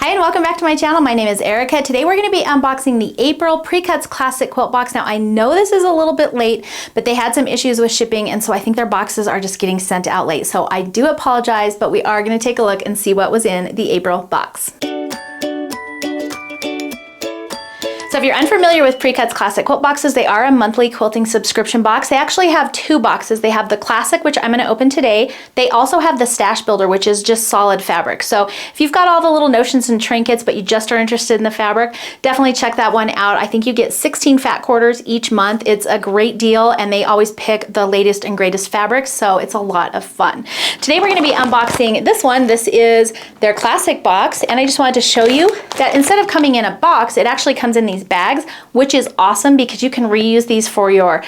Hi and welcome back to my channel. My name is Erica. Today we're going to be unboxing the April PreCuts Classic Quilt box. Now I know this is a little bit late, but they had some issues with shipping and so I think their boxes are just getting sent out late. So I do apologize, but we are going to take a look and see what was in the April box. So if you're unfamiliar with PreCuts Classic Quilt boxes, they are a monthly quilting subscription box. They actually have two boxes. They have the Classic, which I'm going to open today. They also have the Stash Builder, which is just solid fabric. So if you've got all the little notions and trinkets, but you just are interested in the fabric, definitely check that one out. I think you get 16 fat quarters each month. It's a great deal, and they always pick the latest and greatest fabrics, so it's a lot of fun. Today we're going to be unboxing this one. This is their Classic box, and I just wanted to show you that instead of coming in a box, it actually comes in these bags, which is awesome because you can reuse these for your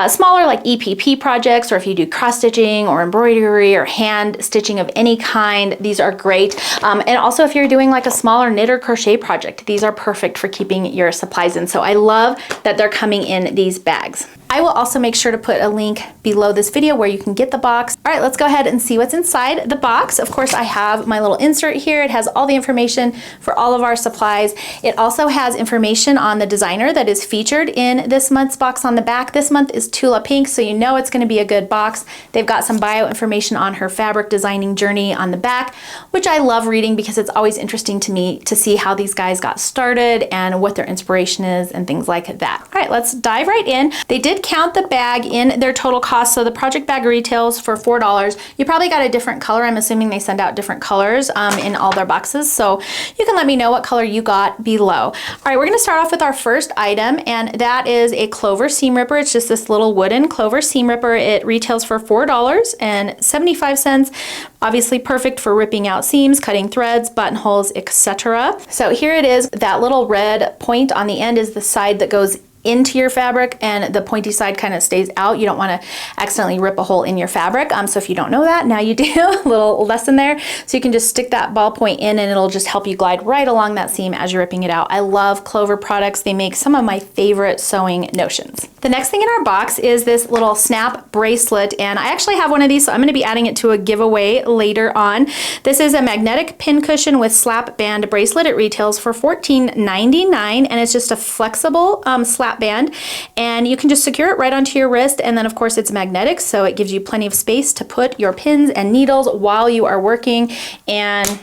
smaller like EPP projects, or if you do cross stitching or embroidery or hand stitching of any kind, these are great. And also if you're doing like a smaller knit or crochet project, these are perfect for keeping your supplies in. So I love that they're coming in these bags. I will also make sure to put a link below this video where you can get the box. All right, let's go ahead and see what's inside the box. Of course, I have my little insert here. It has all the information for all of our supplies. It also has information on the designer that is featured in this month's box on the back. This month is Tula Pink, so you know it's going to be a good box. They've got some bio information on her fabric designing journey on the back, which I love reading because it's always interesting to me to see how these guys got started and what their inspiration is and things like that. All right, let's dive right in. They did count the bag in their total cost, so the project bag retails for $4. You probably got a different color. I'm assuming they send out different colors in all their boxes, so you can let me know what color you got below. All right, we're going to start off with our first item, and that is a clover seam ripper. It's just this little wooden clover seam ripper. It retails for $4.75. Obviously perfect for ripping out seams, cutting threads, buttonholes, etc. So here it is. That little red point on the end is the side that goes into your fabric, and the pointy side kind of stays out. You don't want to accidentally rip a hole in your fabric. So if you don't know that, now you do. A little lesson there. So you can just stick that ball point in and it'll just help you glide right along that seam as you're ripping it out. I love Clover products. They make some of my favorite sewing notions. The next thing in our box is this little snap bracelet, and I actually have one of these, so I'm going to be adding it to a giveaway later on. This is a magnetic pin cushion with slap band bracelet. It retails for $14.99, and it's just a flexible slap band, and you can just secure it right onto your wrist, and then of course it's magnetic, so it gives you plenty of space to put your pins and needles while you are working. And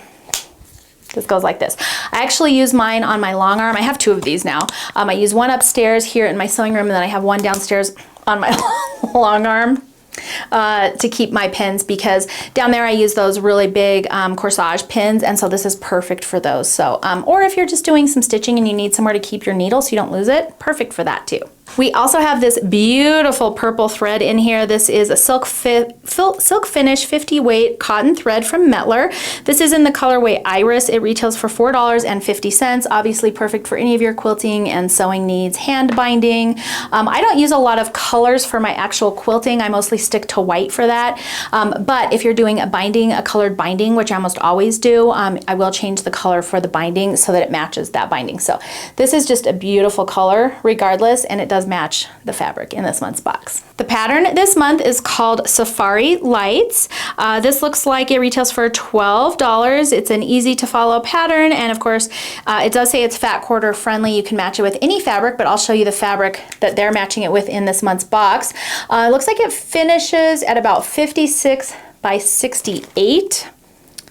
this goes like this. I actually use mine on my long arm. I have two of these now. I use one upstairs here in my sewing room, and then I have one downstairs on my long arm to keep my pins, because down there I use those really big corsage pins, and so this is perfect for those. So or if you're just doing some stitching and you need somewhere to keep your needle so you don't lose it, perfect for that too. We also have this beautiful purple thread in here. This is a silk finish 50 weight cotton thread from Metler. This is in the colorway Iris. It retails for $4.50. Obviously perfect for any of your quilting and sewing needs. Hand binding. I don't use a lot of colors for my actual quilting. I mostly stick to white for that. But if you're doing a binding, a colored binding, which I almost always do, I will change the color for the binding so that it matches that binding. So this is just a beautiful color regardless, and it does match the fabric in this month's box. The pattern this month is called Safari Lights. This looks like it retails for $12. It's an easy to follow pattern, and of course it does say it's fat quarter friendly. You can match it with any fabric, but I'll show you the fabric that they're matching it with in this month's box. It looks like it finishes at about 56 by 68.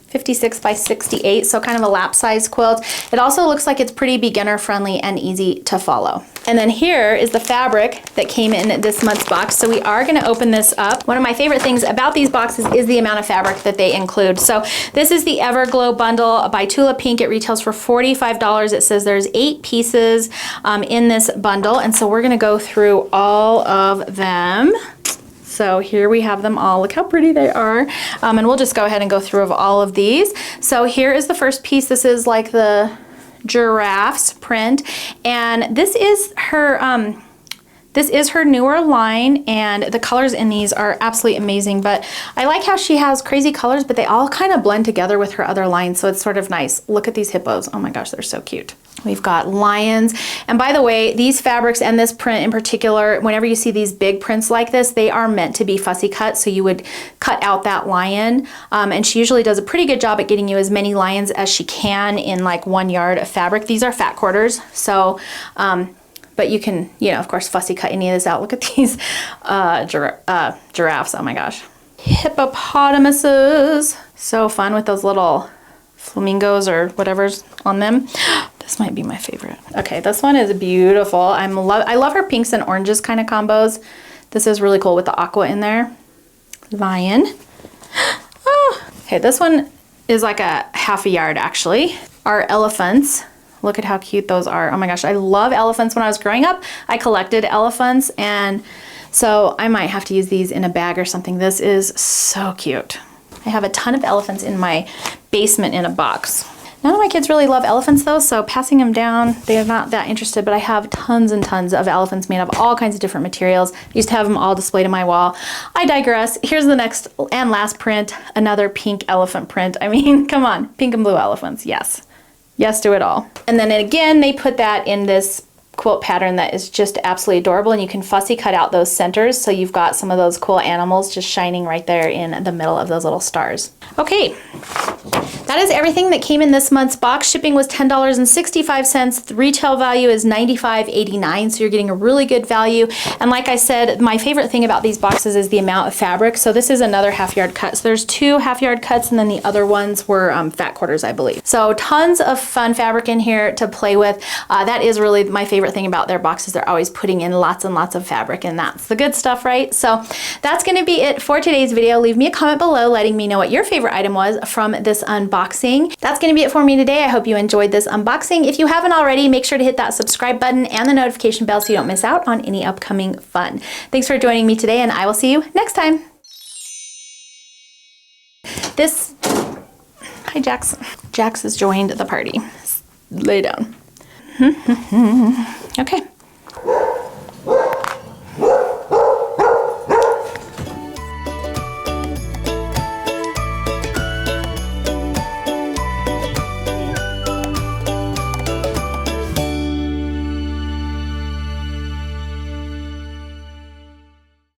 56 by 68, so kind of a lap size quilt. It also looks like it's pretty beginner friendly and easy to follow. And then here is the fabric that came in this month's box. So we are going to open this up. One of my favorite things about these boxes is the amount of fabric that they include. So this is the Everglow bundle by Tula Pink. It retails for $45. It says there's 8 pieces in this bundle, and so we're going to go through all of them. So here we have them all. Look how pretty they are. And we'll just go ahead and go through of all of these. So here is the first piece. This is like the giraffes print, and this is her newer line, and the colors in these are absolutely amazing. But I like how she has crazy colors, but they all kind of blend together with her other lines, so it's sort of nice. Look at these hippos. Oh my gosh, they're so cute. We've got lions. And by the way, these fabrics and this print in particular, whenever you see these big prints like this, they are meant to be fussy cut. So you would cut out that lion. And she usually does a pretty good job at getting you as many lions as she can in like 1 yard of fabric. These are fat quarters. So, but you can, you know, of course, fussy cut any of this out. Look at these giraffes. Oh my gosh. Hippopotamuses. So fun with those little flamingos or whatever's on them. This might be my favorite. Okay, this one is beautiful. I love her pinks and oranges kind of combos. This is really cool with the aqua in there. Lion. Oh. Okay, this one is like a half a yard actually. Our elephants. Look at how cute those are. Oh my gosh, I love elephants. When I was growing up, I collected elephants, and so I might have to use these in a bag or something. This is so cute. I have a ton of elephants in my basement in a box. None of my kids really love elephants though, so passing them down, they're not that interested, but I have tons and tons of elephants made of all kinds of different materials. I used to have them all displayed on my wall. I digress. Here's the next and last print, another pink elephant print. I mean, come on, pink and blue elephants, yes. Yes to it all. And then again, they put that in this quilt pattern that is just absolutely adorable, and you can fussy cut out those centers so you've got some of those cool animals just shining right there in the middle of those little stars. Okay, that is everything that came in this month's box. Shipping was $10.65. The retail value is $95.89, so you're getting a really good value. And like I said, my favorite thing about these boxes is the amount of fabric. So this is another half yard cut. So there's 2 half yard cuts, and then the other ones were fat quarters, I believe. So tons of fun fabric in here to play with. That is really my favorite thing about their boxes. They're always putting in lots and lots of fabric, and that's the good stuff, right? So that's going to be it for today's video. Leave me a comment below letting me know what your favorite item was from this unboxing. That's going to be it for me today. I hope you enjoyed this unboxing. If you haven't already, make sure to hit that subscribe button and the notification bell so you don't miss out on any upcoming fun. Thanks for joining me today, and I will see you next time. Hi Jax. Jax has joined the party. Lay down. Okay.